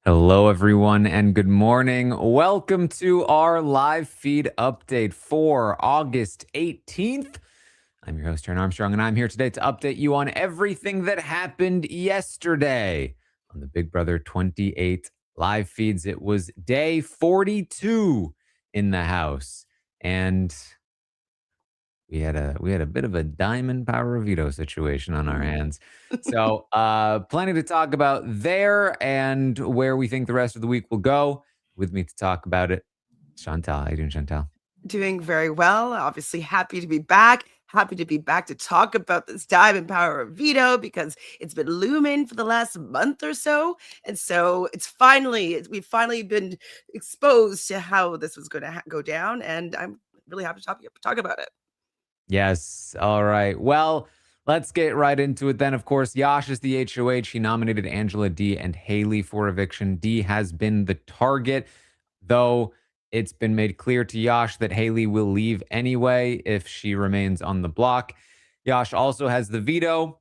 Hello, everyone, and good morning. Welcome to our live feed update for August 18th. I'm your host, Taran Armstrong, and I'm here today to update you on everything that happened yesterday on the Big Brother 28 live feeds. It was day 42 in the house, and we had a bit of a Diamond Power of Veto situation on our hands. So, plenty to talk about there and where we think the rest of the week will go. With me to talk about it, Chantele. How you doing, Chantele? Doing very well. Obviously, happy to be back. Happy to be back to talk about this Diamond Power of Veto because it's been looming for the last month or so. And so we've finally been exposed to how this was going to go down. And I'm really happy to talk about it. Yes. All right. Well, let's get right into it then. Of course, Yash is the HOH. He nominated Angela D and Haley for eviction. D has been the target, though it's been made clear to Yash that Haley will leave anyway if she remains on the block. Yash also has the veto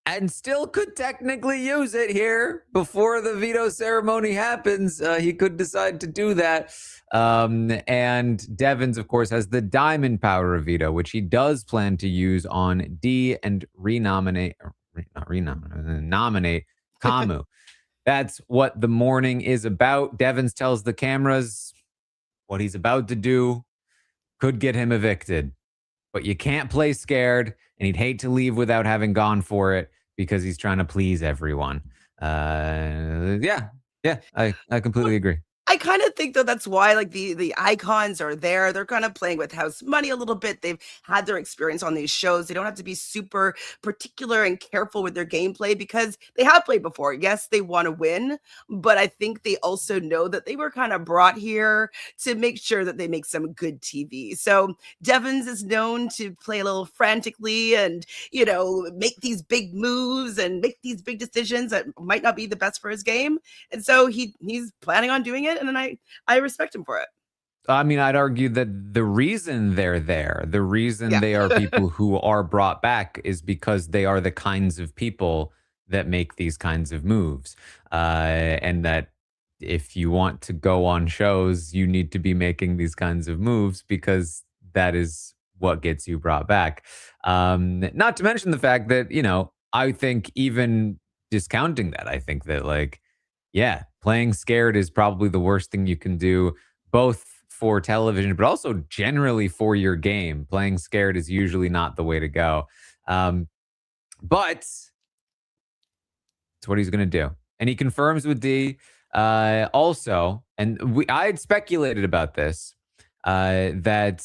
and still could technically use it here before the veto ceremony happens. He could decide to do that. And Devens, of course, has the Diamond Power of Veto, which he does plan to use on D and nominate Kamu. That's what the morning is about. Devens tells the cameras what he's about to do could get him evicted, but you can't play scared, and he'd hate to leave without having gone for it because he's trying to please everyone. Yeah, I completely agree. I kind of think though that's why like the icons are there. They're kind of playing with house money a little bit. They've had their experience on these shows. They don't have to be super particular and careful with their gameplay because they have played before. Yes, they want to win, but I think they also know that they were kind of brought here to make sure that they make some good TV. So Devens is known to play a little frantically and make these big moves and make these big decisions that might not be the best for his game. And so he's planning on doing it, and then I respect him for it. I mean, I'd argue that the reason they're there, the reason Yeah. they are people who are brought back is because they are the kinds of people that make these kinds of moves. And that if you want to go on shows, you need to be making these kinds of moves because that is what gets you brought back. Not to mention the fact that, I think even discounting that, I think that, like, yeah, playing scared is probably the worst thing you can do, both for television, but also generally for your game. Playing scared is usually not the way to go. But it's what he's going to do. And he confirms with D also, and I had speculated about this, that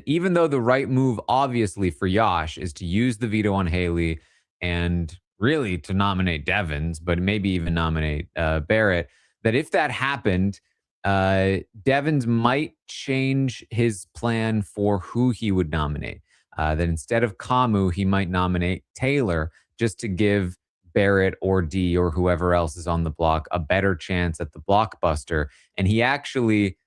even though the right move, obviously, for Yash is to use the veto on Haley and really to nominate Devens, but maybe even nominate Barrett, that if that happened, Devens might change his plan for who he would nominate. That instead of Kamu, he might nominate Taylor just to give Barrett or D or whoever else is on the block a better chance at the blockbuster. And he actually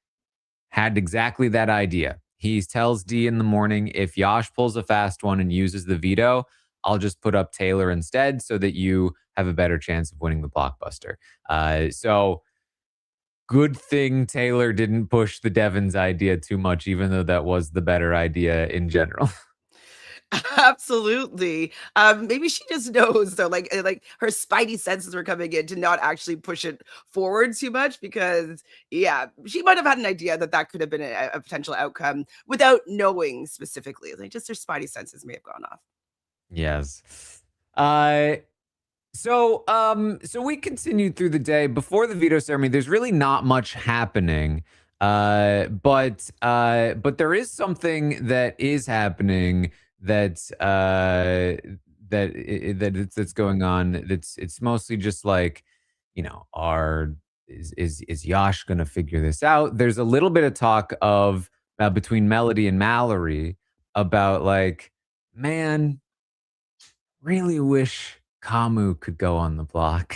had exactly that idea. He tells D in the morning, if Yash pulls a fast one and uses the veto, I'll just put up Taylor instead so that you have a better chance of winning the blockbuster. So good thing Taylor didn't push the Devens idea too much, even though that was the better idea in general. Absolutely. Maybe she just knows though, like her spidey senses were coming in to not actually push it forward too much because, yeah, she might have had an idea that that could have been a potential outcome without knowing specifically. Like just her spidey senses may have gone off. Yes. Uh, so we continued through the day before the veto ceremony. There's really not much happening, but there is something that is happening that's that's going on. It's mostly just like, are is Yash gonna figure this out? There's a little bit of talk of between Melody and Mallory about like, man, really wish Kamu could go on the block.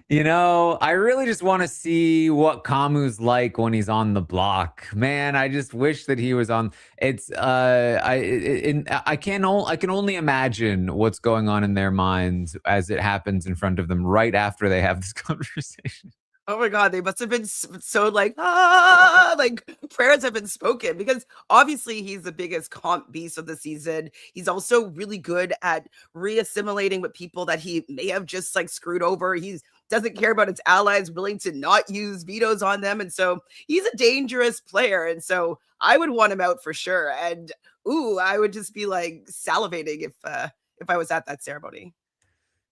You know, I really just want to see what Kamu's like when he's on the block. Man, I just wish that he was on. It's I can only imagine what's going on in their minds as it happens in front of them right after they have this conversation. Oh my god, they must have been so like, ah, like prayers have been spoken because obviously he's the biggest comp beast of the season. He's also really good at reassimilating with people that he may have just like screwed over. He doesn't care about his allies, willing to not use vetoes on them. And so he's a dangerous player. And so I would want him out for sure. And ooh, I would just be like salivating if I was at that ceremony.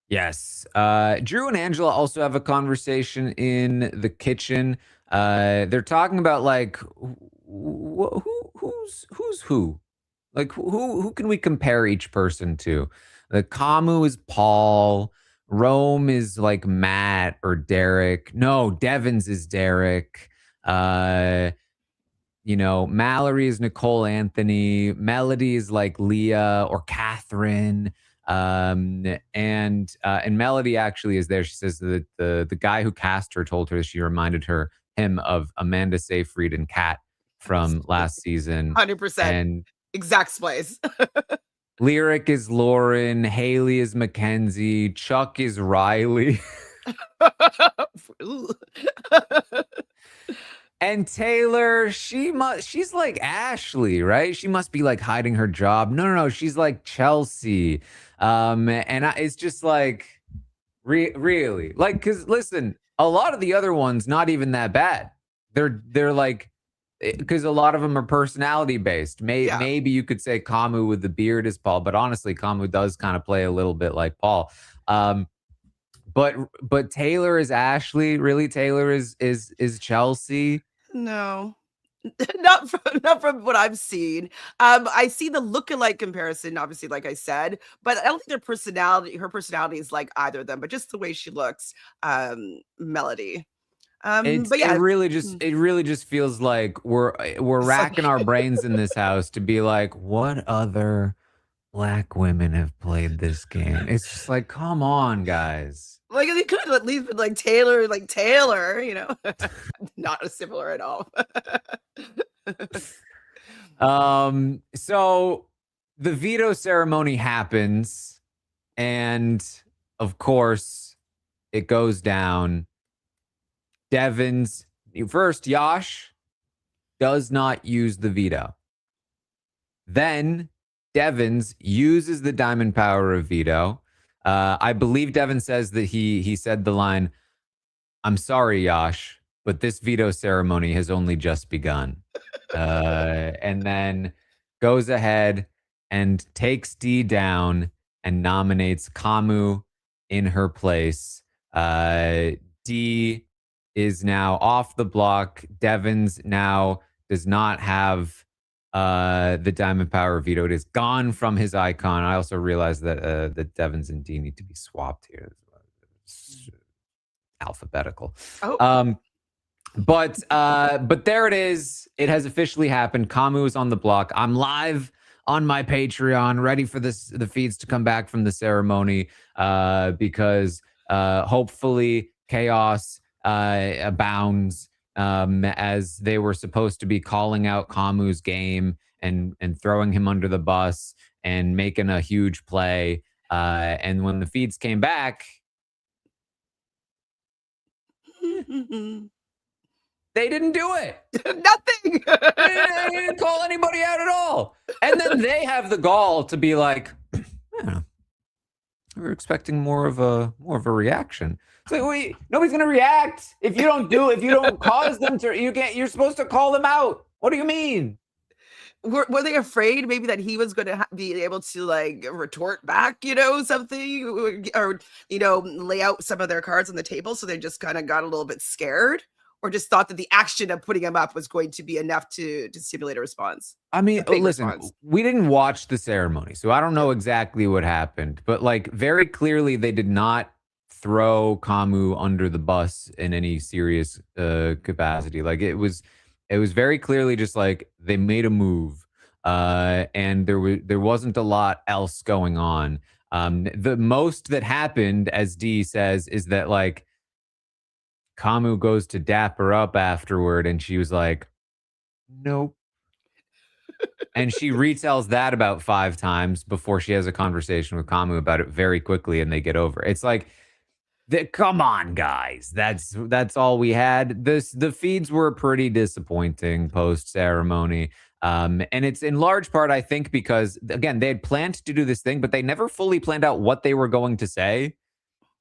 Yes. Drew and Angela also have a conversation in the kitchen. They're talking about like who's who? Like who can we compare each person to? The Kamu is Paul. Rome is like Matt or Derek. No, Devens is Derek. Uh, you know, Mallory is Nicole Anthony. Melody is like Leah or Catherine. And Melody actually is there. She says that the guy who cast her told her she reminded him of Amanda Seyfried and Kat from last season. 100% And exact splice. Lyric is Lauren, Haley is Mackenzie, Chuck is Riley. And Taylor, she's like Ashley, right? She must be like hiding her job. No, she's like Chelsea. It's just like really like, because listen, a lot of the other ones not even that bad. They're like, because a lot of them are personality based. Yeah. Maybe you could say Kamu with the beard is Paul, but honestly, Kamu does kind of play a little bit like Paul. But Taylor is Ashley. Really, Taylor is Chelsea. No. Not from what I've seen. I see the look-alike comparison, obviously, like I said, but I don't think her personality is like either of them, but just the way she looks, Melody. But yeah. It really just feels like we're It's like racking our brains in this house to be like, what other Black women have played this game? It's just like, come on, guys. like they could have at least been like Taylor, you know. Not similar at all. So the veto ceremony happens, and of course, it goes down. Devens first, Yash does not use the veto. Then Devens uses the Diamond Power of Veto. I believe Devin says that he said the line, "I'm sorry, Yash, but this veto ceremony has only just begun." And then goes ahead and takes D down and nominates Kamu in her place. D is now off the block. Devens now does not have the Diamond Power Veto. It is gone from his icon. I also realized that that Devens and D need to be swapped here. It's alphabetical. Oh. But there it is. It has officially happened. Kamu is on the block. I'm live on my Patreon, ready for the feeds to come back from the ceremony, because hopefully chaos abounds, as they were supposed to be calling out Kamu's game and throwing him under the bus and making a huge play. And when the feeds came back, they didn't do it. Nothing. They didn't call anybody out at all. And then they have the gall to be like, yeah, we're expecting more of a reaction. It's like, wait, nobody's gonna react if you don't cause them to. You're supposed to call them out. What do you mean? Were they afraid maybe that he was going to be able to like retort back, you know, something, or you know, lay out some of their cards on the table, so they just kind of got a little bit scared, or just thought that the action of putting him up was going to be enough to stimulate a response? I mean, listen, Response. we didn't watch the ceremony, so I don't know exactly what happened, but like very clearly they did not throw Kamu under the bus in any serious capacity. Like it was very clearly just like they made a move, and there wasn't a lot else going on. The most that happened, as D says, is that like Kamu goes to dap her up afterward, and she was like, "Nope." And she retells that about 5 times before she has a conversation with Kamu about it very quickly, and they get over. It's like, come on, guys. That's all we had. The feeds were pretty disappointing post ceremony. And it's in large part, I think, because again, they had planned to do this thing, but they never fully planned out what they were going to say.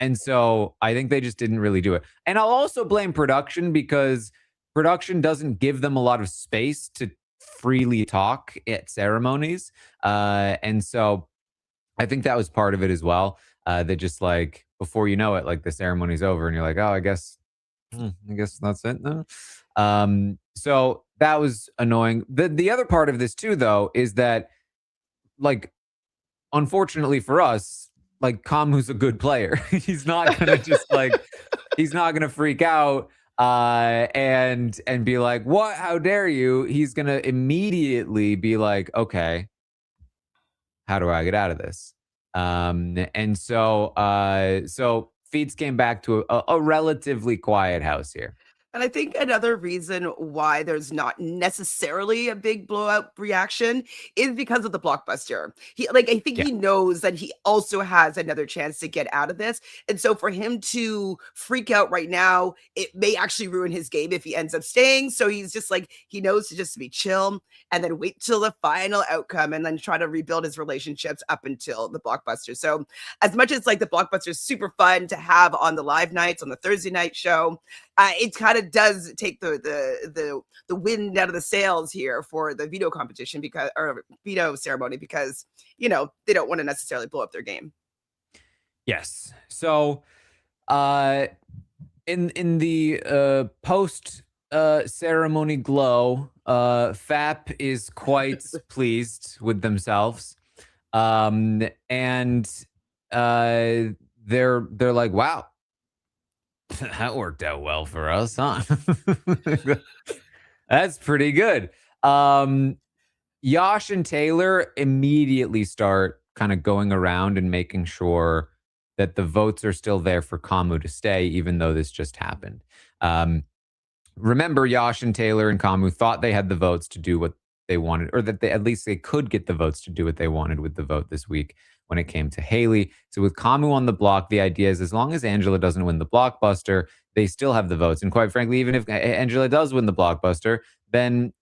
And so I think they just didn't really do it. And I'll also blame production because production doesn't give them a lot of space to freely talk at ceremonies. And so I think that was part of it as well. That just like before you know it, like the ceremony's over and you're like, oh, I guess that's it now. So that was annoying. The other part of this too, though, is that like unfortunately for us, like Kamu's a good player. He's not gonna just like he's not gonna freak out and be like, what? How dare you? He's gonna immediately be like, okay, how do I get out of this? And so feeds came back to a relatively quiet house here. And I think another reason why there's not necessarily a big blowout reaction is because of the blockbuster. I think Yeah. he knows that he also has another chance to get out of this. And so for him to freak out right now, it may actually ruin his game if he ends up staying. So he's just like, he knows to just be chill and then wait till the final outcome and then try to rebuild his relationships up until the blockbuster. So as much as like the blockbuster is super fun to have on the live nights on the Thursday night show, it kind of does take the wind out of the sails here for the veto competition or veto ceremony because they don't want to necessarily blow up their game. Yes. So in the post ceremony glow, FAP is quite pleased with themselves. And they're like, wow, that worked out well for us, huh? That's pretty good. Yash and Taylor immediately start kind of going around and making sure that the votes are still there for Kamu to stay, even though this just happened. Remember, Yash and Taylor and Kamu thought they had the votes to do what they wanted, or that at least they could get the votes to do what they wanted with the vote this week when it came to Haley. So with Kamu on the block, the idea is as long as Angela doesn't win the blockbuster, they still have the votes. And quite frankly, even if Angela does win the blockbuster, then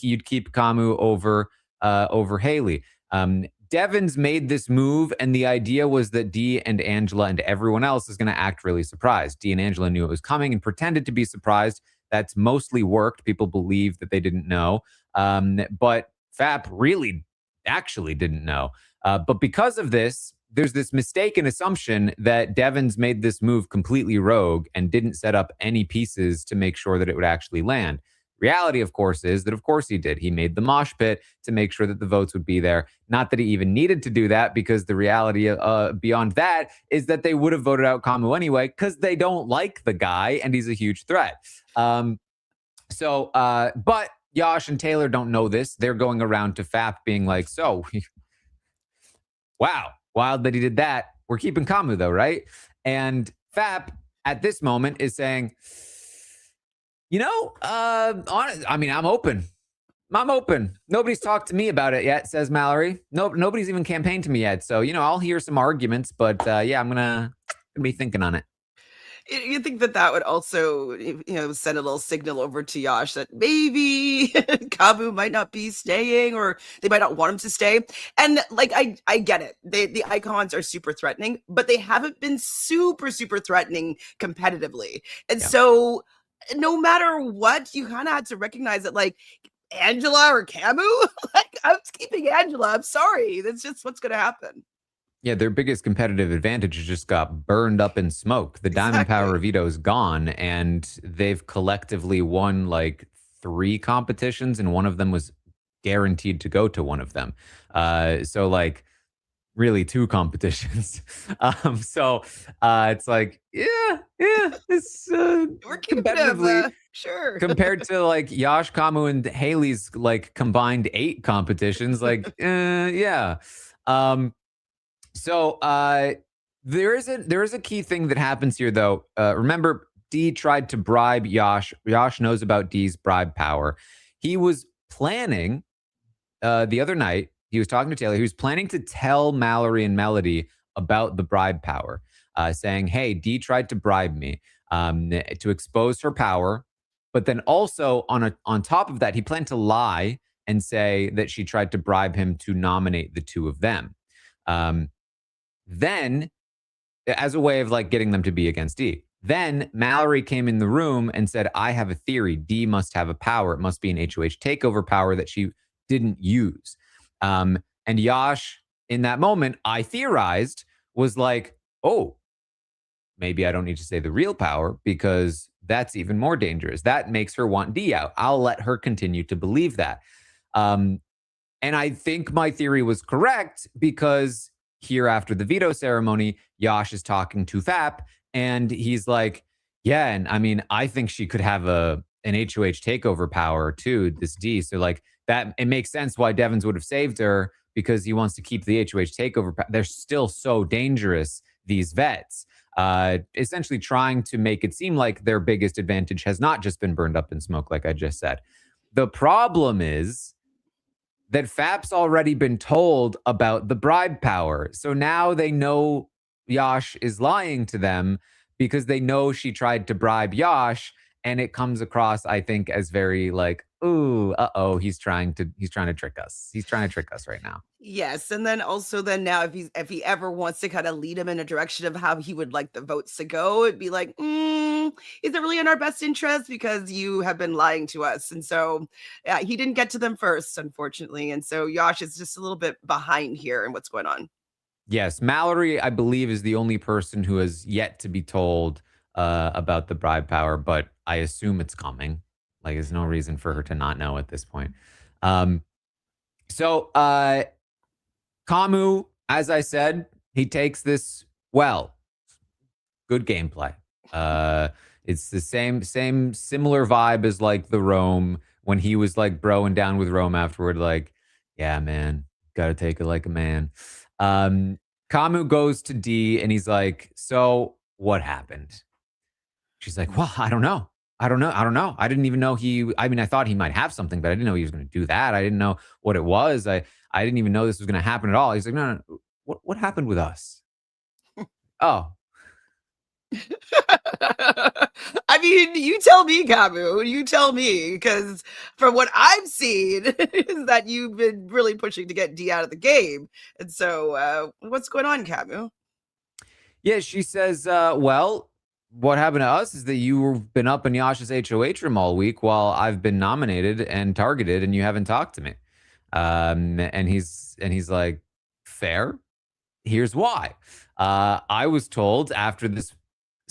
you'd keep Kamu over Haley. Devens made this move, and the idea was that Dee and Angela and everyone else is going to act really surprised. Dee and Angela knew it was coming and pretended to be surprised. That's mostly worked. People believe that they didn't know. But FAP really actually didn't know. But because of this, there's this mistaken assumption that Devens made this move completely rogue and didn't set up any pieces to make sure that it would actually land. Reality, of course, is that, of course, he did. He made the mosh pit to make sure that the votes would be there. Not that he even needed to do that, because the reality beyond that is that they would have voted out Kamu anyway, because they don't like the guy and he's a huge threat. But Yash and Taylor don't know this. They're going around to FAP being like, so, wow, wild that he did that. We're keeping Kamu, though, right? And FAP at this moment is saying, I'm open. I'm open. Nobody's talked to me about it yet, says Mallory. Nobody's even campaigned to me yet. So, I'll hear some arguments, but I'm gonna be thinking on it. You think that would also, send a little signal over to Yash that maybe Kamu might not be staying, or they might not want him to stay. And I get it. The icons are super threatening, but they haven't been super, super threatening competitively. And so no matter what, you kind of had to recognize that, Angela or Kamu, I'm keeping Angela. I'm sorry. That's just what's going to happen. Yeah, their biggest competitive advantage just got burned up in smoke. The Diamond Power of Veto is gone, and they've collectively won 3 competitions, and one of them was guaranteed to go to one of them. Really 2 competitions. It's like, it's we're competitively sure compared to Yash, Kamu, and Haley's combined 8 competitions. So there is a key thing that happens here, though. Remember, D tried to bribe Yash. Yash knows about D's bribe power. He was planning the other night. He was talking to Taylor. He was planning to tell Mallory and Melody about the bribe power, saying, "Hey, D tried to bribe me to expose her power." But then also on top of that, he planned to lie and say that she tried to bribe him to nominate the two of them. Um, then, as a way of like getting them to be against D. Then Mallory came in the room and said, "I have a theory. D must have a power. It must be an HOH takeover power that she didn't use." And Yash, in that moment, I theorized, was like, "Oh, maybe I don't need to say the real power because that's even more dangerous. That makes her want D out. I'll let her continue to believe that." Um, and I think my theory was correct because here after the veto ceremony, Yash is talking to FAP and he's like, "Yeah, and I mean, I think she could have an HOH takeover power too, this D. So like that, it makes sense why Devens would have saved her because he wants to keep the HOH takeover. They're still so dangerous, these vets. Essentially trying to make it seem like their biggest advantage has not just been burned up in smoke, like I just said. The problem is that FAP's already been told about the bribe power. So now they know Yash is lying to them because they know she tried to bribe Yash. And it comes across, I think, as very like, ooh, uh-oh, he's trying to trick us. He's trying to trick us right now. Yes, and then also then now if he ever wants to kind of lead him in a direction of how he would like the votes to go, it'd be like, is it really in our best interest? Because you have been lying to us. And so yeah, he didn't get to them first, unfortunately. And so Yash is just a little bit behind here in what's going on. Yes, Mallory, I believe, is the only person who has yet to be told about the bribe power, but I assume it's coming. Like, there's no reason for her to not know at this point. Um, so Kamu, as I said, he takes this well. Good gameplay. It's the same similar vibe as like the Rome when he was like broing down with Rome afterward. Like, yeah, man, gotta take it like a man. Kamu goes to D and he's like, "So what happened?" She's like, "Well, I don't know. I don't know. I don't know. I didn't even know he. I mean, I thought he might have something, but I didn't know he was going to do that. I didn't know what it was. I didn't even know this was going to happen at all." He's like, "No, no. What happened with us?" Oh, I mean, you tell me, Kamu. You tell me, because from what I've seen, is that you've been really pushing to get D out of the game. And so, what's going on, Kamu? yeah. She says, "Well, what happened to us is that you've been up in Yash's HOH room all week while I've been nominated and targeted, and you haven't talked to me." And he's like, "Fair. Here's why. I was told after this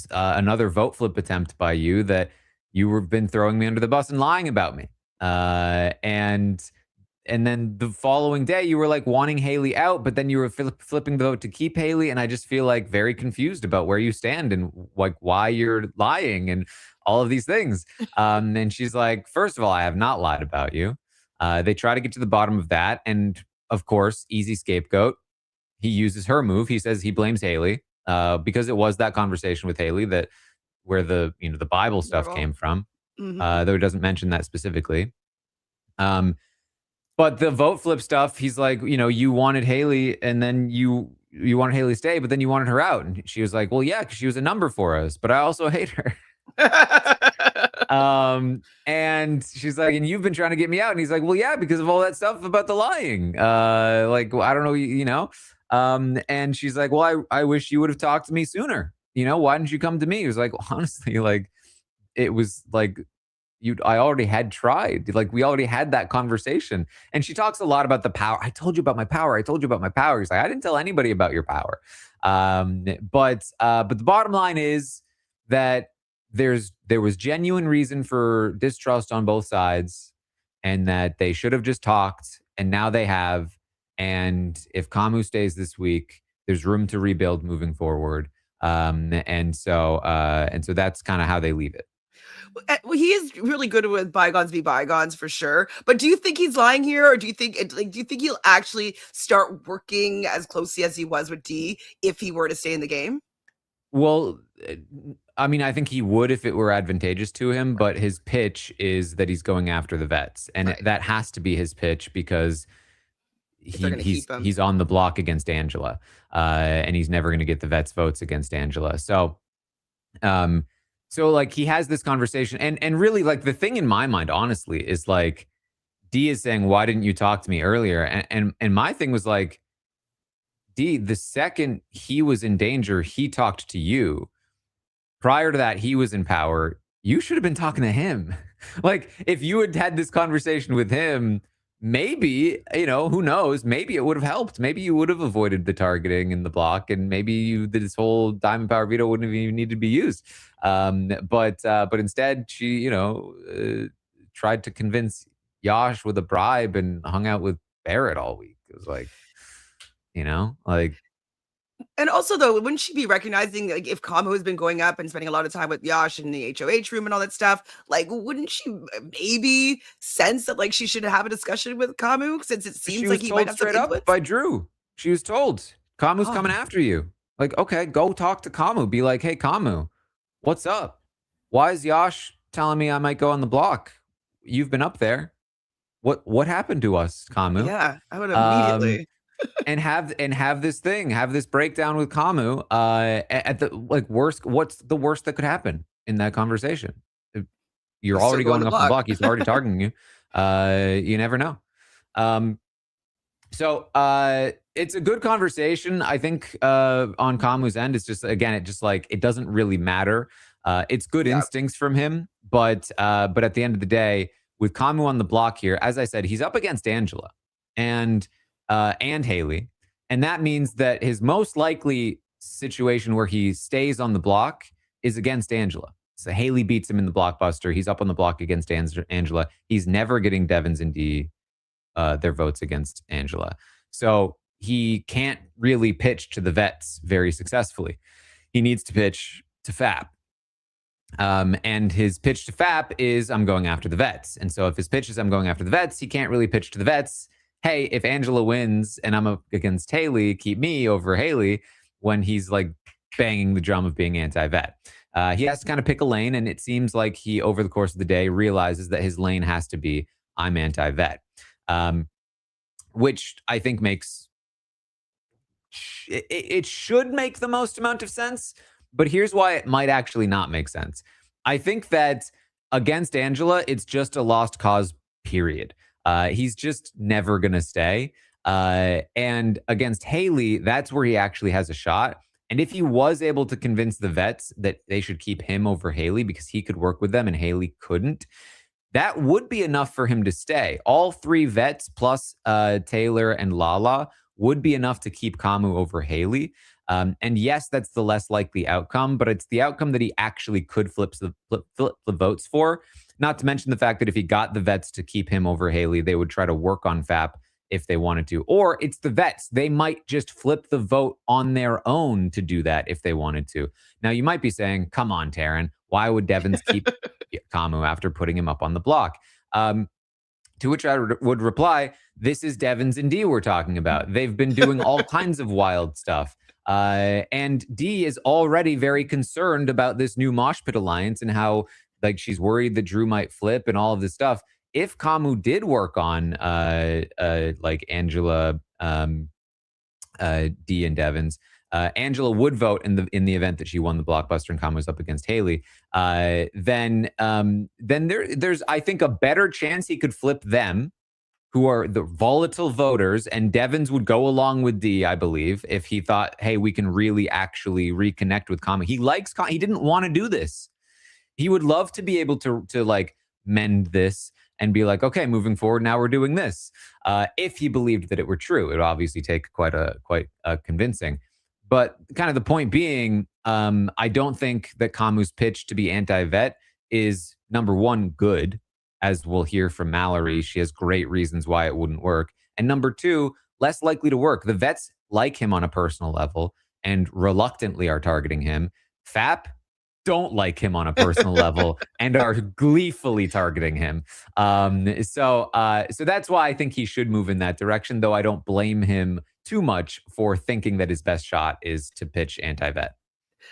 another vote flip attempt by you that you were been throwing me under the bus and lying about me. And then the following day you were like wanting Haley out, but then you were flipping the vote to keep Haley, and I just feel like very confused about where you stand and like why you're lying and all of these things." And she's like, "First of all, I have not lied about you." They try to get to the bottom of that, and of course, easy scapegoat. He uses her move. He says he blames Haley because it was that conversation with Haley that where the Bible stuff Marvel. came from, Mhm. though it doesn't mention that specifically. But the vote flip stuff, he's like, you wanted Haley, and then you wanted Haley to stay, but then you wanted her out, and she was like, "Well, yeah, because she was a number for us, but I also hate her." And she's like, "And you've been trying to get me out," and he's like, "Well, yeah, because of all that stuff about the lying. Like, I don't know, And she's like, "Well, I wish you would have talked to me sooner. Why didn't you come to me?" He was like, "Well, honestly, like, it was like I already had tried. Like, we already had that conversation." And she talks a lot about the power. "I told you about my power. I told you about my power." He's like, "I didn't tell anybody about your power." But the bottom line is that there was genuine reason for distrust on both sides, and that they should have just talked, and now they have. And if Kamu stays this week, there's room to rebuild moving forward. And so that's kind of how they leave it. Well, he is really good with bygones be bygones for sure. But do you think he's lying here, or do you think do you think he'll actually start working as closely as he was with D if he were to stay in the game? Well, I mean, I think he would if it were advantageous to him, but his pitch is that he's going after the vets, and Right. that has to be his pitch because If they're going to keep him. he's on the block against Angela, and he's never going to get the vets votes against Angela. Um, so like he has this conversation, and really like the thing in my mind, honestly, is like D is saying, "Why didn't you talk to me earlier?" And my thing was like, D, the second he was in danger, he talked to you. Prior to that, he was in power. You should have been talking to him. Like, if you had had this conversation with him, maybe, you know, who knows? Maybe it would have helped. Maybe you would have avoided the targeting in the block, and maybe this whole Diamond Power veto wouldn't have even needed to be used. But instead, she, tried to convince Yash with a bribe and hung out with Barrett all week. It was like, like And also, though, wouldn't she be recognizing, like, if Kamu has been going up and spending a lot of time with Yash in the HOH room and all that stuff, like, wouldn't she maybe sense that, like, she should have a discussion with Kamu since it she seems like was he might told have some straight up inputs? by Drew. She was told, Kamu's Oh, coming after you. Like, okay, go talk to Kamu. Be like, hey, Kamu, what's up? Why is Yash telling me I might go on the block? You've been up there. What happened to us, Kamu? yeah, I would Um, immediately. have this breakdown with Kamu. At the like worst, what's the worst that could happen in that conversation? If You you're still already go on going the up the block. block. He's already targeting you. You never know. Um, So it's a good conversation. I think on Kamu's end, it's just again, it just like it doesn't really matter. It's good Yeah. instincts from him, but at the end of the day, with Kamu on the block here, as I said, he's up against Angela and Haley, and that means that his most likely situation where he stays on the block is against Angela. So Haley beats him in the blockbuster. He's up on the block against Angela. He's never getting Devens and D their votes against Angela. So he can't really pitch to the vets very successfully. He needs to pitch to FAP. And his pitch to FAP is I'm going after the vets. And so if his pitch is I'm going after the vets, he can't really pitch to the vets. Hey, if Angela wins and I'm up against Haley, keep me over Haley when he's like banging the drum of being anti-vet. He has to kind of pick a lane. And it seems like he, over the course of the day, realizes that his lane has to be I'm anti-vet. Which I think makes it should make the most amount of sense, but here's why it might actually not make sense. I think that against Angela, it's just a lost cause, period. He's just never going to stay. And against Haley, that's where he actually has a shot. And if he was able to convince the vets that they should keep him over Haley because he could work with them and Haley couldn't, that would be enough for him to stay. All three vets plus Taylor and Lala would be enough to keep Kamu over Haley. And yes, that's the less likely outcome, but it's the outcome that he actually could flip the votes for. Not to mention the fact that if he got the vets to keep him over Haley, they would try to work on FAP if they wanted to. Or it's the vets. They might just flip the vote on their own to do that if they wanted to. Now, you might be saying, come on, Taran, why would Devens keep Kamu after putting him up on the block? To which I would reply, this is Devens and D we're talking about. They've been doing all kinds of wild stuff. And D is already very concerned about this new Mosh Pit alliance and how like she's worried that Drew might flip and all of this stuff. If Kamu did work on like Angela, D and Devens, Angela would vote in the event that she won the blockbuster and Kamu was up against Haley. Then there's I think a better chance he could flip them, who are the volatile voters, and Devens would go along with D, I believe, if he thought, hey, we can really actually reconnect with Kamu. He likes Kamu. He didn't want to do this. He would love to be able to like mend this and be like, okay, moving forward, now we're doing this. If he believed that it were true, it would obviously take quite convincing. But kind of the point being, I don't think that Kamu's pitch to be anti-vet is number one, good, as we'll hear from Mallory. She has great reasons why it wouldn't work. And number two, less likely to work. The vets like him on a personal level and reluctantly are targeting him. FAP don't like him on a personal level and are gleefully targeting him. So that's why I think he should move in that direction, though I don't blame him too much for thinking that his best shot is to pitch anti-vet.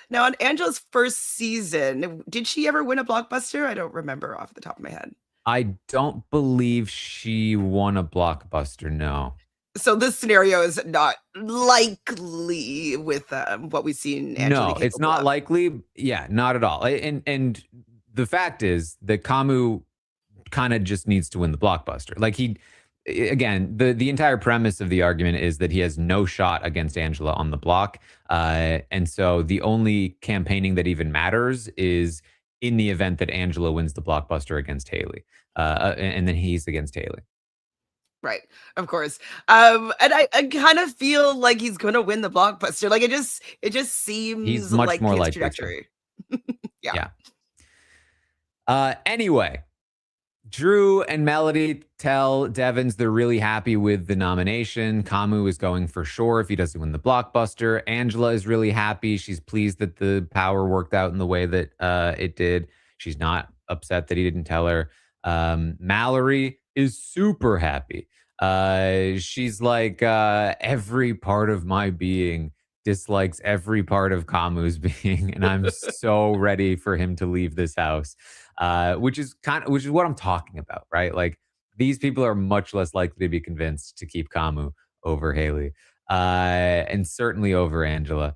Now, on Angela's first season, did she ever win a blockbuster? I don't remember off the top of my head. I don't believe she won a blockbuster, no. So this scenario is not likely with what we've seen Angela. No, it's not likely. Yeah, not at all. And the fact is that Kamu kind of just needs to win the blockbuster. Like again, the entire premise of the argument is that he has no shot against Angela on the block. And so the only campaigning that even matters is in the event that Angela wins the blockbuster against Haley. And then he's against Haley. Right, of course. And I kind of feel like he's gonna win the blockbuster. Like it just seems he's much like more his likely trajectory. Yeah. Anyway, Drew and Melody tell Devens they're really happy with the nomination. Kamu is going for sure if he doesn't win the blockbuster. Angela is really happy. She's pleased that the power worked out in the way that it did. She's not upset that he didn't tell her. Mallory is super happy. She's like, every part of my being dislikes every part of Kamu's being, and I'm so ready for him to leave this house. Which is what I'm talking about, right? Like these people are much less likely to be convinced to keep Kamu over Haley, and certainly over Angela.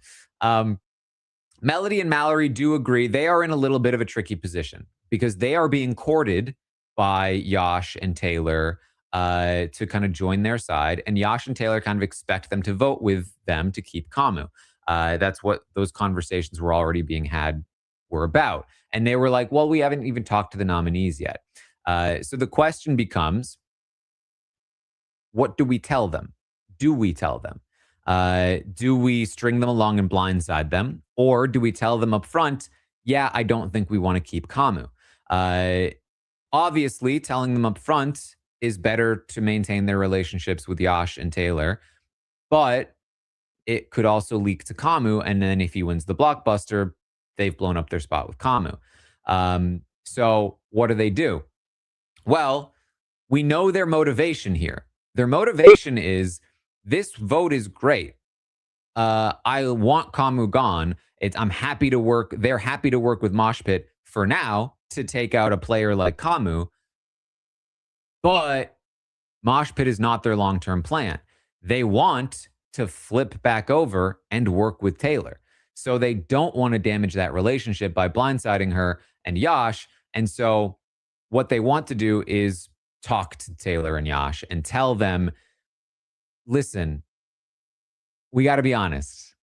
Melody and Mallory do agree they are in a little bit of a tricky position because they are being courted by Yash and Taylor to kind of join their side, and Yash and Taylor kind of expect them to vote with them to keep Kamu. That's what those conversations were already being had were about. And they were like, well, we haven't even talked to the nominees yet. So the question becomes, what do we tell them? Do we tell them? Do we string them along and blindside them? Or do we tell them up front, yeah, I don't think we want to keep Kamu? Obviously, telling them up front is better to maintain their relationships with Yash and Taylor. But it could also leak to Kamu. And then if he wins the blockbuster, they've blown up their spot with Kamu. So what do? Well, we know their motivation here. Their motivation is this vote is great. I want Kamu gone. I'm happy to work. They're happy to work with Mosh Pit for now to take out a player like Kamu. But Mosh Pit is not their long-term plan. They want to flip back over and work with Taylor. So they don't want to damage that relationship by blindsiding her and Yash. And so what they want to do is talk to Taylor and Yash and tell them, listen, we got to be honest.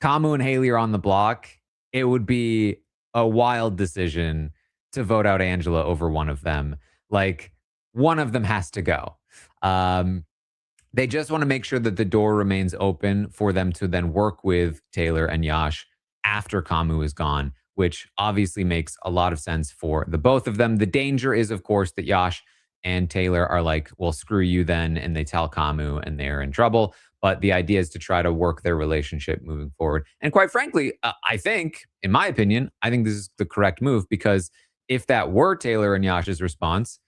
Kamu and Haley are on the block. It would be a wild decision to vote out Angela over one of them. Like, one of them has to go. They just want to make sure that the door remains open for them to then work with Taylor and Yash after Kamu is gone, which obviously makes a lot of sense for the both of them. The danger is, of course, that Yash and Taylor are like, well, screw you then, and they tell Kamu and they're in trouble. But the idea is to try to work their relationship moving forward. And quite frankly, I think, in my opinion, I think this is the correct move, because if that were Taylor and Yash's response,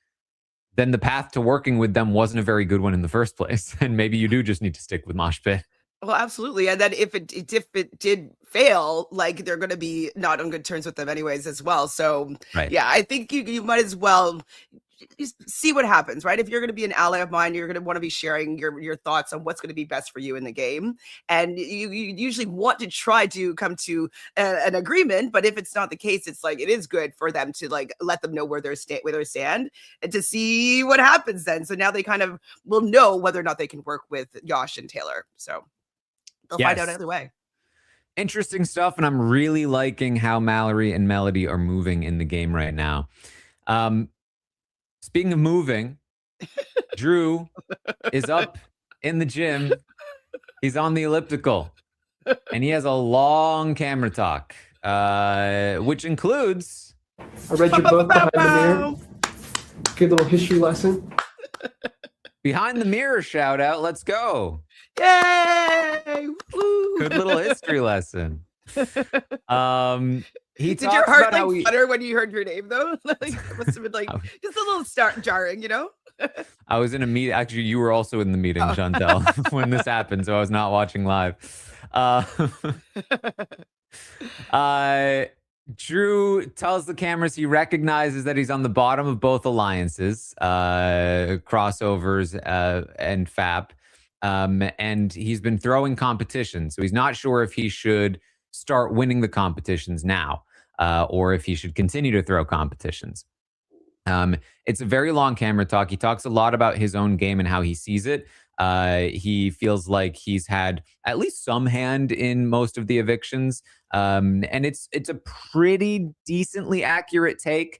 then the path to working with them wasn't a very good one in the first place. And maybe you do just need to stick with Mosh Pit. Well, absolutely. And then if it did fail, like they're going to be not on good terms with them anyways as well. So Right. yeah, I think you might as well see what happens, right? If you're going to be an ally of mine, you're going to want to be sharing your thoughts on what's going to be best for you in the game. And you usually want to try to come to an agreement, but if it's not the case, it's like, it is good for them to like let them know where they stand and to see what happens then. So now they kind of will know whether or not they can work with Yash and Taylor. So they'll find out either way. Interesting stuff. And I'm really liking how Mallory and Melody are moving in the game right now. Speaking of moving, Drew is up in the gym. He's on the elliptical, and he has a long camera talk, which includes... I read your book, Behind the Mirror. Good little history lesson. Behind the Mirror shout out. Let's go. Yay! Woo! Good little history lesson. He Did your talks heart about like how he, flutter when you heard your name though? Like it must have been like just a little start jarring, you know? I was in a meeting. Actually, you were also in the meeting, Oh. Chantele, when this happened, so I was not watching live. Uh, Drew tells the cameras he recognizes that he's on the bottom of both alliances, crossovers and FAP, and he's been throwing competitions. So he's not sure if he should start winning the competitions now, or if he should continue to throw competitions. It's a very long camera talk. He talks a lot about his own game and how he sees it. He feels like he's had at least some hand in most of the evictions, and it's a pretty decently accurate take.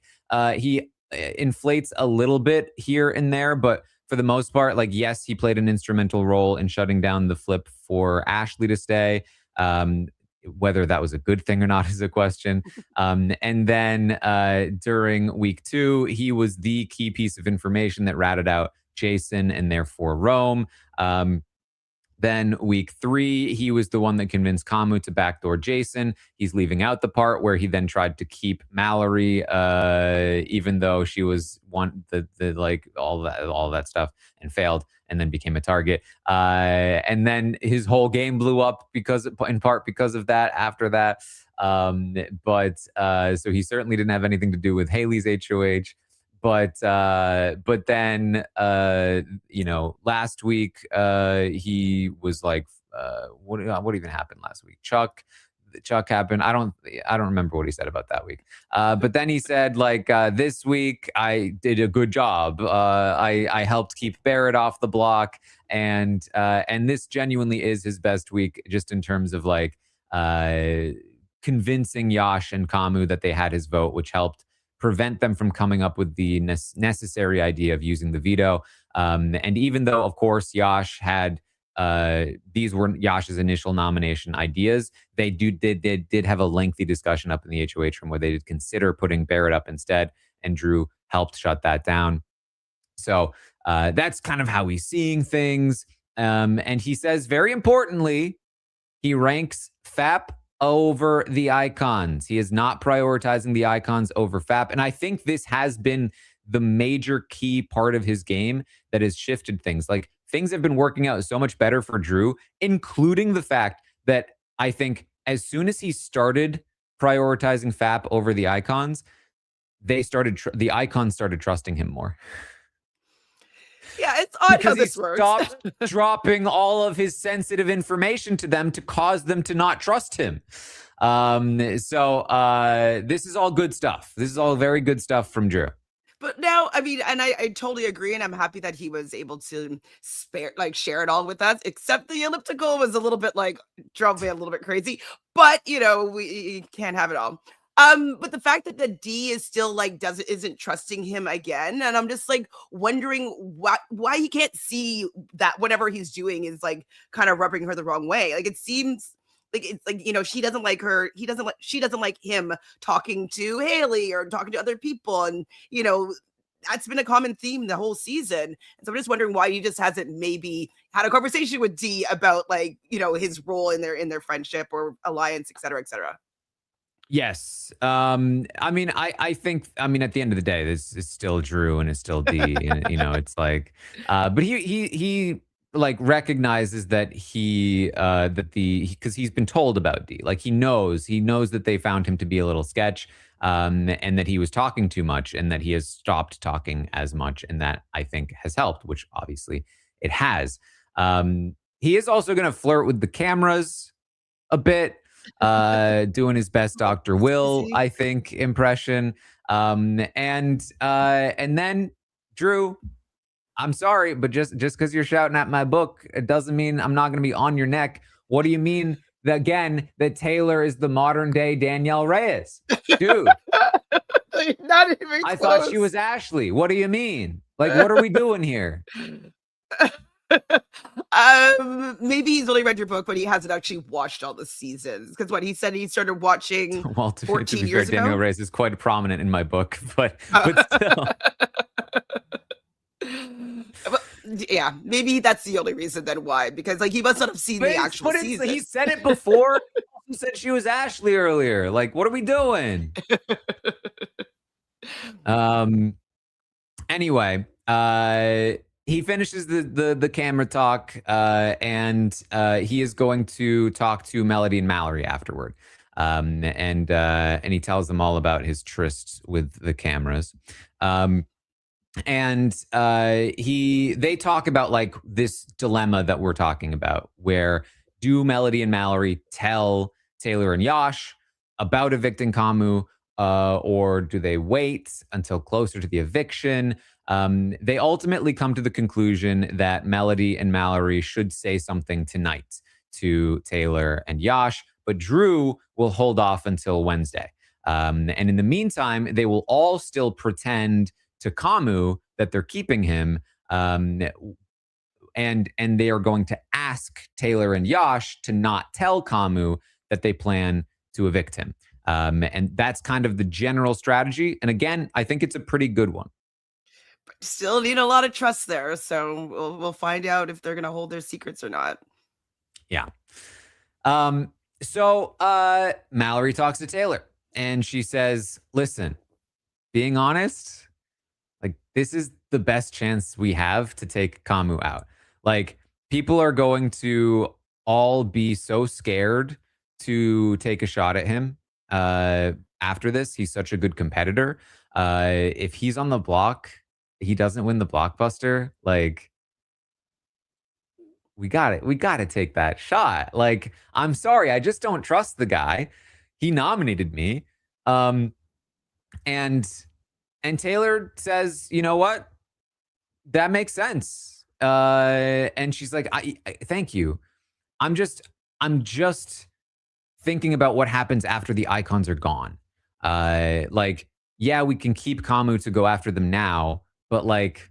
He inflates a little bit here and there, but for the most part, like yes, he played an instrumental role in shutting down the flip for Ashley to stay. Whether that was a good thing or not is a question. And then during week 2, he was the key piece of information that ratted out Jason and therefore Rome. Then week 3, he was the one that convinced Kamu to backdoor Jason. He's leaving out the part where he then tried to keep Mallory, even though she was the like all that stuff and failed, and then became a target. And then his whole game blew up in part because of that. After that, so he certainly didn't have anything to do with Haley's HOH. But then last week he was like, what even happened last week? Chuck happened. I don't remember what he said about that week. But then he said like, this week I did a good job. I helped keep Barrett off the block, and this genuinely is his best week, just in terms of like convincing Yash and Kamu that they had his vote, which helped prevent them from coming up with the necessary idea of using the veto. And even though, of course, Yash had these were Yash's initial nomination ideas, they did have a lengthy discussion up in the HOH room where they did consider putting Barrett up instead, and Drew helped shut that down. So that's kind of how he's seeing things. And he says, very importantly, he ranks FAP over the icons. He is not prioritizing the icons over FAP. And I think this has been the major key part of his game that has shifted things. Like, things have been working out so much better for Drew, including the fact that I think as soon as he started prioritizing FAP over the icons, the icons started trusting him more. Yeah, it's odd because how this works. Stopped dropping all of his sensitive information to them to cause them to not trust him. So this is all good stuff. This is all very good stuff from Drew. But now, I mean, and I totally agree, and I'm happy that he was able to share it all with us, except the elliptical was a little bit like, drove me a little bit crazy, but we can't have it all. But the fact that the D is still like isn't trusting him again, and I'm just like wondering why he can't see that whatever he's doing is like kind of rubbing her the wrong way. Like, it seems like it's like, she doesn't like her, she doesn't like him talking to Haley or talking to other people, and that's been a common theme the whole season. And so I'm just wondering why he just hasn't maybe had a conversation with D about like his role in their friendship or alliance, et cetera, et cetera. Yes. I mean, I think, at the end of the day, this is still Drew and it's still D. And, it's like, but he like recognizes that because he's been told about D. Like, he knows that they found him to be a little sketch, and that he was talking too much, and that he has stopped talking as much. And that, I think, has helped, which obviously it has. He is also going to flirt with the cameras a bit. Doing his best Dr. Will, I think, impression. And then Drew, I'm sorry, but just because you're shouting at my book, it doesn't mean I'm not going to be on your neck. What do you mean that Taylor is the modern day Danielle Reyes? Dude, not even I close. thought she was Ashley. What do you mean? Like, what are we doing here? Maybe he's only read your book, but he hasn't actually watched all the seasons. Because what he said, he started watching 14 years ago. Danielle Reyes is quite prominent in my book, but still. Yeah, maybe that's the only reason then why. Because like he must not have seen the actual season. He said it before. You said she was Ashley earlier. Like, what are we doing? Anyway, he finishes the camera talk, and he is going to talk to Melody and Mallory afterward. And he tells them all about his tryst with the cameras. And they talk about like this dilemma that we're talking about, where do Melody and Mallory tell Taylor and Yash about evicting Kamu, or do they wait until closer to the eviction? They ultimately come to the conclusion that Melody and Mallory should say something tonight to Taylor and Yash, but Drew will hold off until Wednesday. And in the meantime, they will all still pretend to Kamu that they're keeping him, and they are going to ask Taylor and Yash to not tell Kamu that they plan to evict him. And that's kind of the general strategy. And again, I think it's a pretty good one. Still need a lot of trust there, so we'll find out if they're going to hold their secrets or not. Yeah. So Mallory talks to Taylor, and she says, "Listen, being honest, like this is the best chance we have to take Kamu out. Like people are going to all be so scared to take a shot at him after this. He's such a good competitor. If he's on the block, he doesn't win the blockbuster. Like we got it. We got to take that shot. Like I'm sorry, I just don't trust the guy. He nominated me." And Taylor says, "You know what? That makes sense." And she's like, I thank you. I'm just thinking about what happens after the icons are gone. Like, yeah, we can keep Kamu to go after them now, but like,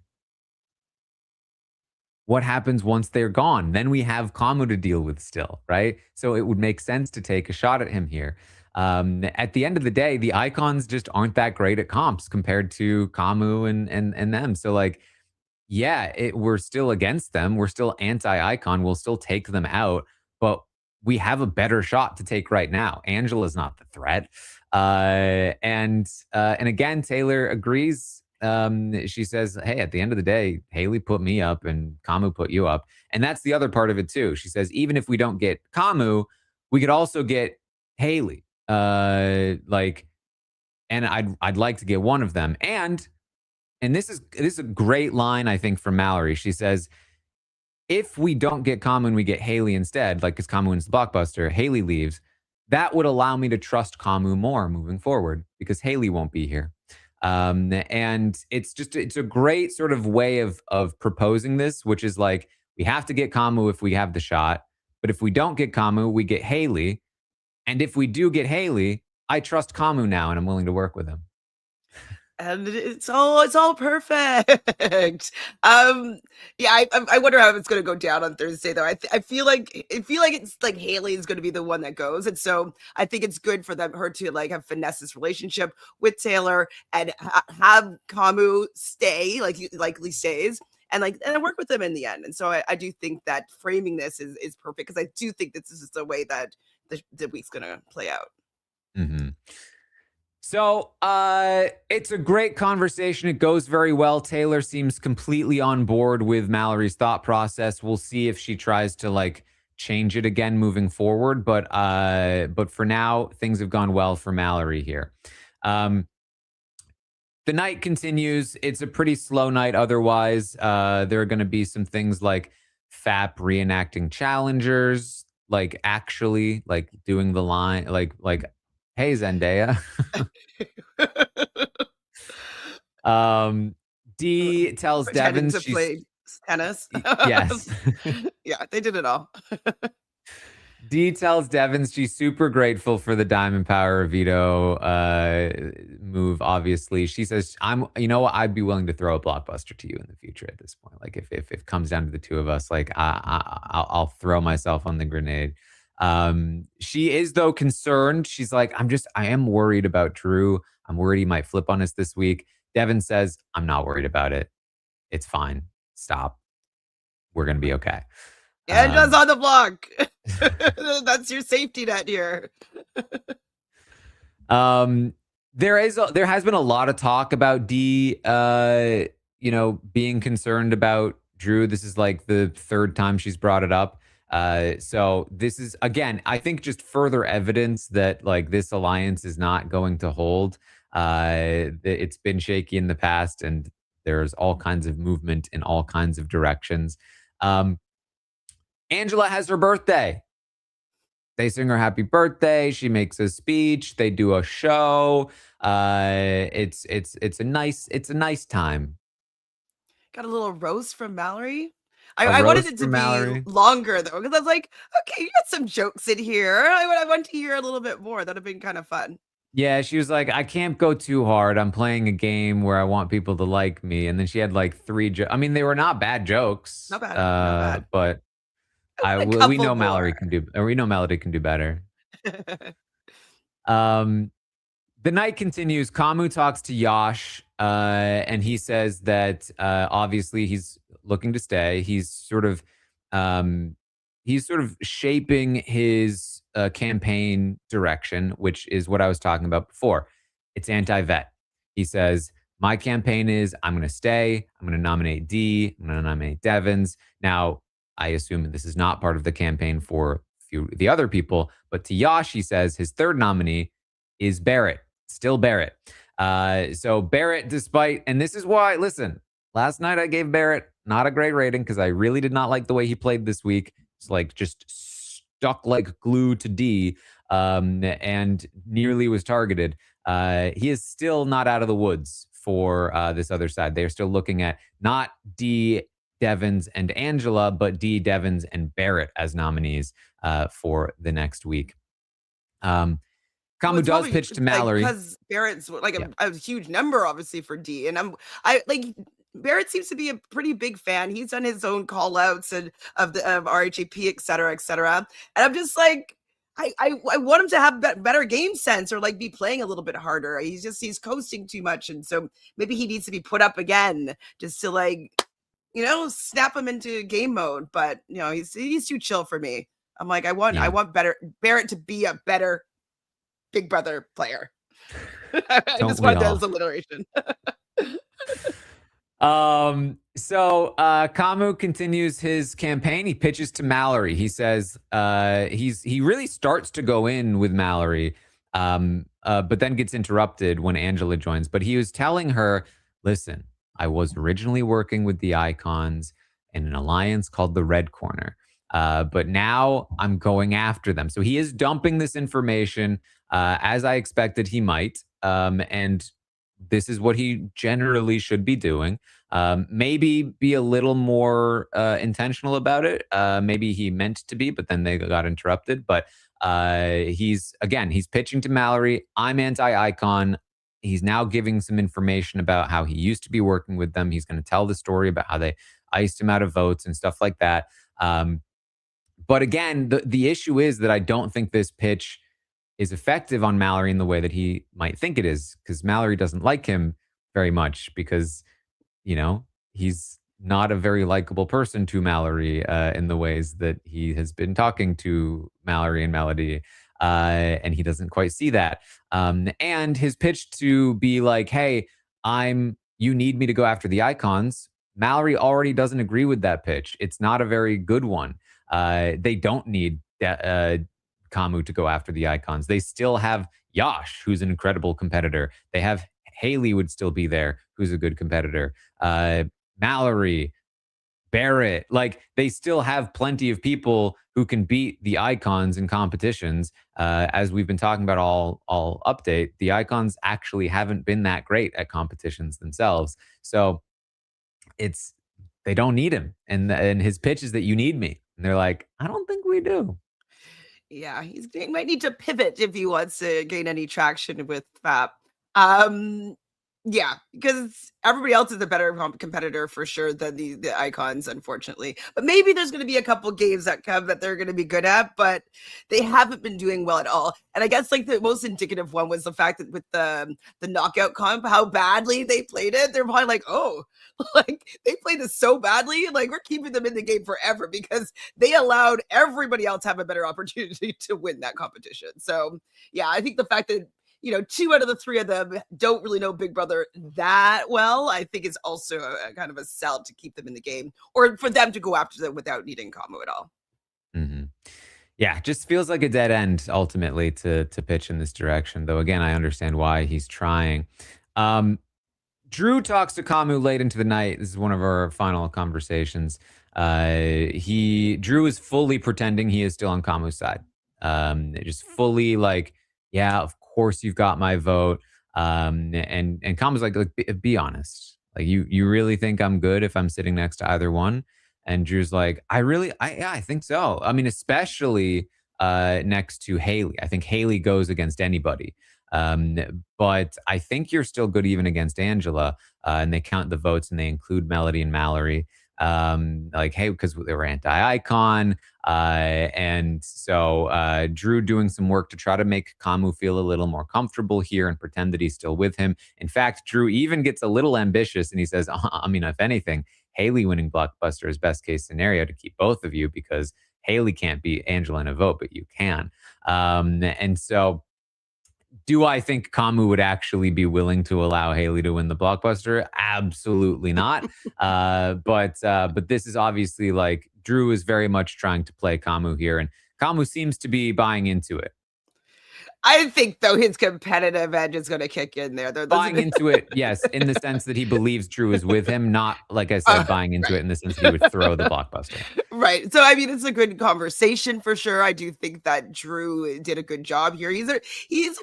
what happens once they're gone? Then we have Kamu to deal with still, right? So it would make sense to take a shot at him here. At the end of the day, the icons just aren't that great at comps compared to Kamu and them. So like, yeah, we're still against them. We're still anti-icon. We'll still take them out, but we have a better shot to take right now. Angela's not the threat. And again, Taylor agrees. She says, "Hey, at the end of the day, Haley put me up and Kamu put you up." And that's the other part of it too. She says, even if we don't get Kamu, we could also get Haley. Like, and I'd like to get one of them. And this is a great line, I think, from Mallory. She says, if we don't get Kamu and we get Haley instead, like because Kamu wins the blockbuster, Haley leaves, that would allow me to trust Kamu more moving forward because Haley won't be here. And it's a great sort of way of proposing this, which is like, we have to get Kamu if we have the shot. But if we don't get Kamu, we get Haley. And if we do get Haley, I trust Kamu now and I'm willing to work with him. And it's all perfect. Yeah, I wonder how it's going to go down on Thursday though. I feel like it's like Haley is going to be the one that goes, and so I think it's good for her to like have finesse this relationship with Taylor and have Kamu stay, like he likely stays, and work with him in the end. And so I do think that framing this is perfect because I do think this is just the way that the week's going to play out. Mm-hmm. So it's a great conversation. It goes very well. Taylor seems completely on board with Mallory's thought process. We'll see if she tries to like change it again moving forward. But for now, things have gone well for Mallory here. The night continues. It's a pretty slow night otherwise. There are going to be some things like FAP reenacting challengers, like actually like doing the line, like hey, Zendaya. Dee tells Pretending Devens to play tennis. Yes. Yeah, they did it all. Dee tells Devens she's super grateful for the Diamond Power of Veto move, obviously. She says, you know what, I'd be willing to throw a blockbuster to you in the future at this point. Like if it comes down to the two of us, like I'll throw myself on the grenade. She is though concerned. She's like, I am worried about Drew. I'm worried he might flip on us this week. Devin says, I'm not worried about it. It's fine. Stop. We're going to be okay. Angela's on the block. That's your safety net here. There has been a lot of talk about D, being concerned about Drew. This is like the third time she's brought it up. So this is, again, I think just further evidence that like this alliance is not going to hold. It's been shaky in the past, and there's all kinds of movement in all kinds of directions. Angela has her birthday. They sing her happy birthday. She makes a speech. They do a show. It's a nice time. Got a little roast from Mallory. I wanted it to be longer though, because I was like, okay, you got some jokes in here. I want to hear a little bit more. That'd have been kind of fun. Yeah, she was like, I can't go too hard. I'm playing a game where I want people to like me. And then she had like 3 jokes. I mean, they were not bad jokes. Not bad. But we know Mallory can do, or we know Melody can do better. The night continues. Kamu talks to Yash, and he says that obviously he's looking to stay. He's sort of shaping his campaign direction, which is what I was talking about before. It's anti-vet. He says, my campaign is I'm going to stay. I'm going to nominate D. I'm going to nominate Devens. Now, I assume this is not part of the campaign for the other people, but to Yash, he says his third nominee is Barrett. Still Barrett. So Barrett, and this is why, listen, last night I gave Barrett not a great rating because I really did not like the way he played this week. It's like just stuck like glue to D, and nearly was targeted. He is still not out of the woods for this other side. They are still looking at not D, Devens, and Angela, but D, Devens, and Barrett as nominees for the next week. Kamu does pitch to Mallory because Barrett's like a huge number, obviously, for D, and Barrett seems to be a pretty big fan. He's done his own call outs and of RHAP, et cetera, et cetera. And I'm just like, I want him to have better game sense or like be playing a little bit harder. He's coasting too much, and so maybe he needs to be put up again just to like, snap him into game mode. But he's too chill for me. I'm like, I want Barrett to be a better Big Brother player. I just want that as alliteration. So Kamu continues his campaign. He pitches to Mallory. He says he really starts to go in with Mallory, but then gets interrupted when Angela joins. But he was telling her, listen, I was originally working with the Icons in an alliance called the Red Corner. But now I'm going after them. So he is dumping this information as I expected he might. And this is what he generally should be doing. Maybe be a little more intentional about it. Maybe he meant to be, but then they got interrupted. But he's pitching to Mallory. I'm anti-Icon. He's now giving some information about how he used to be working with them. He's going to tell the story about how they iced him out of votes and stuff like that. But again, the issue is that I don't think this pitch is effective on Mallory in the way that he might think it is, because Mallory doesn't like him very much because, he's not a very likable person to Mallory in the ways that he has been talking to Mallory and Melody. And he doesn't quite see that. And his pitch to be like, hey, you need me to go after the Icons. Mallory already doesn't agree with that pitch. It's not a very good one. They don't need Kamu to go after the Icons. They still have Yash, who's an incredible competitor. They have Haley would still be there, who's a good competitor. Mallory, Barrett, like they still have plenty of people who can beat the Icons in competitions. As we've been talking about all update, the Icons actually haven't been that great at competitions themselves. So they don't need him. And his pitch is that you need me. And they're like, I don't think we do. Yeah, he might need to pivot if he wants to gain any traction with FAP. Yeah, because everybody else is a better competitor for sure than the icons, unfortunately. But maybe there's going to be a couple games that come that they're going to be good at, but they haven't been doing well at all. And I guess like the most indicative one was the fact that with the knockout comp, how badly they played it. They're probably like, oh, like they played this so badly, like we're keeping them in the game forever because they allowed everybody else to have a better opportunity to win that competition. So yeah, I think the fact that 2 out of the 3 of them don't really know Big Brother that well, I think is also a kind of a sell to keep them in the game or for them to go after them without needing Kamu at all. Mm-hmm. Yeah, just feels like a dead end ultimately to pitch in this direction. Though again, I understand why he's trying. Drew talks to Kamu late into the night. This is one of our final conversations. Drew is fully pretending he is still on Kamu's side. Just fully like, yeah, of course you've got my vote. And Kamu's like, be honest. Like you really think I'm good if I'm sitting next to either one? And Drew's like, I think so. I mean, especially next to Haley. I think Haley goes against anybody. But I think you're still good even against Angela. And they count the votes and they include Melody and Mallory. Like, hey, because they were anti-icon. And so Drew doing some work to try to make Kamu feel a little more comfortable here and pretend that he's still with him. In fact, Drew even gets a little ambitious and he says, I mean, if anything, Haley winning Blockbuster is best case scenario to keep both of you because Haley can't beat Angela in a vote, but you can. And so do I think Kamu would actually be willing to allow Haley to win the Blockbuster? Absolutely not. But this is obviously like Drew is very much trying to play Kamu here, and Kamu seems to be buying into it. I think, though, his competitive edge is going to kick in there. Buying into it, yes, in the sense that he believes Drew is with him, not, like I said, buying into it in the sense that he would throw the Blockbuster. Right. So, I mean, it's a good conversation for sure. I do think that Drew did a good job here. He's a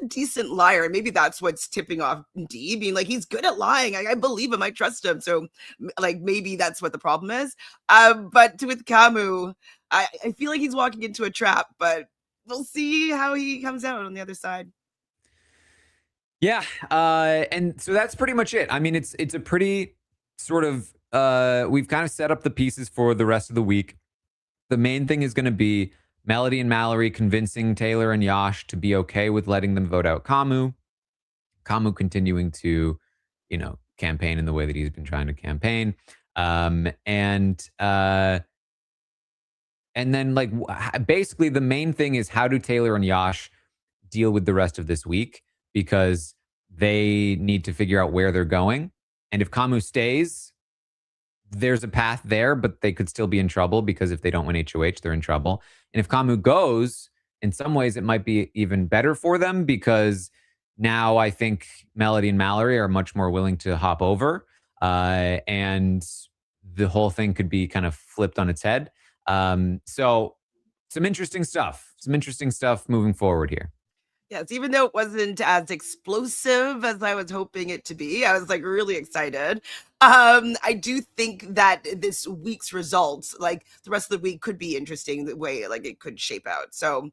decent liar. Maybe that's what's tipping off D, being like, he's good at lying. I believe him. I trust him. So, like, maybe that's what the problem is. But with Kamu, I feel like he's walking into a trap, but we'll see how he comes out on the other side. Yeah, and so that's pretty much it. I mean, it's a pretty sort of we've kind of set up the pieces for the rest of the week. The main thing is going to be Melody and Mallory convincing Taylor and Yash to be okay with letting them vote out Kamu. Kamu continuing to, campaign in the way that he's been trying to campaign, and then, like, basically the main thing is how do Taylor and Yash deal with the rest of this week? Because they need to figure out where they're going. And if Kamu stays, there's a path there, but they could still be in trouble because if they don't win HOH, they're in trouble. And if Kamu goes, in some ways, it might be even better for them because now I think Melody and Mallory are much more willing to hop over. And the whole thing could be kind of flipped on its head. So some interesting stuff moving forward here. Yes, even though it wasn't as explosive as I was hoping it to be, I was like really excited. I do think that this week's results, like the rest of the week, could be interesting the way like it could shape out. So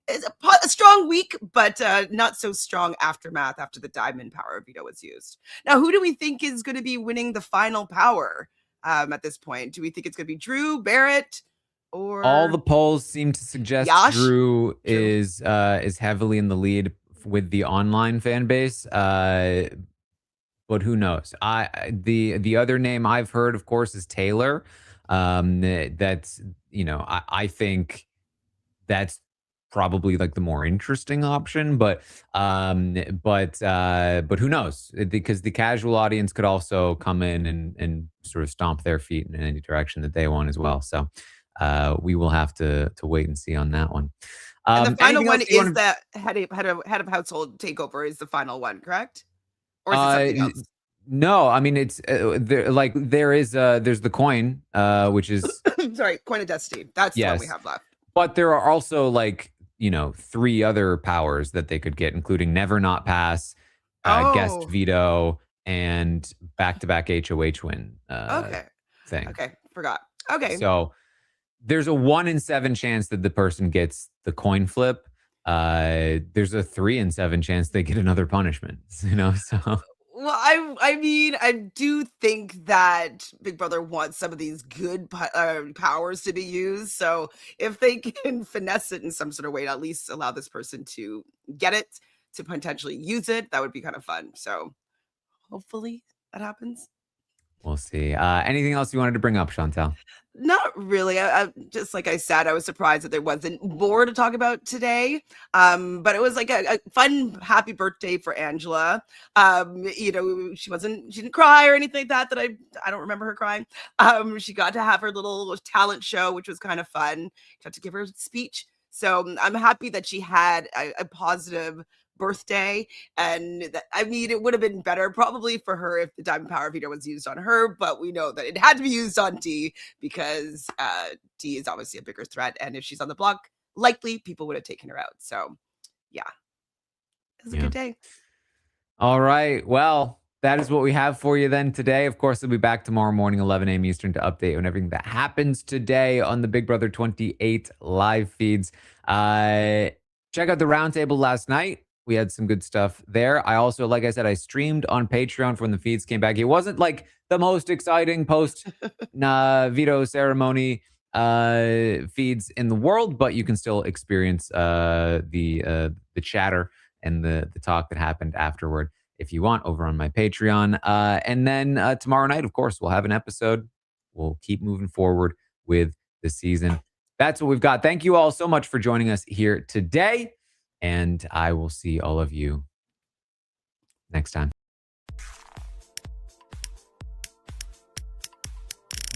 it's a strong week, but not so strong aftermath after the Diamond Power of Veto was used. Now, who do we think is going to be winning the final power at this point? Do we think it's going to be Drew, Barrett? Or all the polls seem to suggest Yash? Drew is heavily in the lead with the online fan base. But who knows? The other name I've heard, of course, is Taylor. That's I think that's probably like the more interesting option, but who knows? Because the casual audience could also come in and sort of stomp their feet in any direction that they want as well. So we will have to wait and see on that one. And the final one is that head of household takeover is the final one, correct? Or is it something else? No, I mean it's there's the coin, which is sorry, coin of destiny. That's the one we have left. But there are also 3 other powers that they could get, including never not pass, guest veto, and back-to-back HOH win. Thing. Okay, forgot. Okay. So there's a 1 in 7 chance that the person gets the coin flip. There's a 3 in 7 chance they get another punishment. So Well, I mean, I do think that Big Brother wants some of these good powers to be used. So if they can finesse it in some sort of way to at least allow this person to get it, to potentially use it, that would be kind of fun. So hopefully that happens. We'll see. Anything else you wanted to bring up, Chantele? Not really. I just like I said, I was surprised that there wasn't more to talk about today. But it was like a fun, happy birthday for Angela. You know, she didn't cry or anything like that. That I don't remember her crying. She got to have her little talent show, which was kind of fun. Got to give her a speech. So I'm happy that she had a positive birthday. And that, I mean, it would have been better probably for her if the Diamond Power of Veto was used on her, but we know that it had to be used on D because D is obviously a bigger threat. And if she's on the block, likely people would have taken her out. So yeah, it was a good day. All right. Well, that is what we have for you then today. Of course, we'll be back tomorrow morning, 11 a.m. Eastern, to update on everything that happens today on the Big Brother 28 live feeds. Check out the roundtable last night. We had some good stuff there. I also, like I said, I streamed on Patreon for when the feeds came back. It wasn't like the most exciting post veto ceremony feeds in the world, but you can still experience the chatter and the talk that happened afterward if you want over on my Patreon. And then tomorrow night, of course, we'll have an episode. We'll keep moving forward with the season. That's what we've got. Thank you all so much for joining us here today. And I will see all of you next time.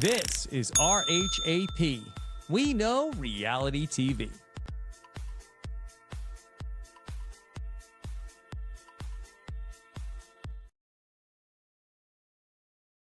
This is RHAP. We know reality TV.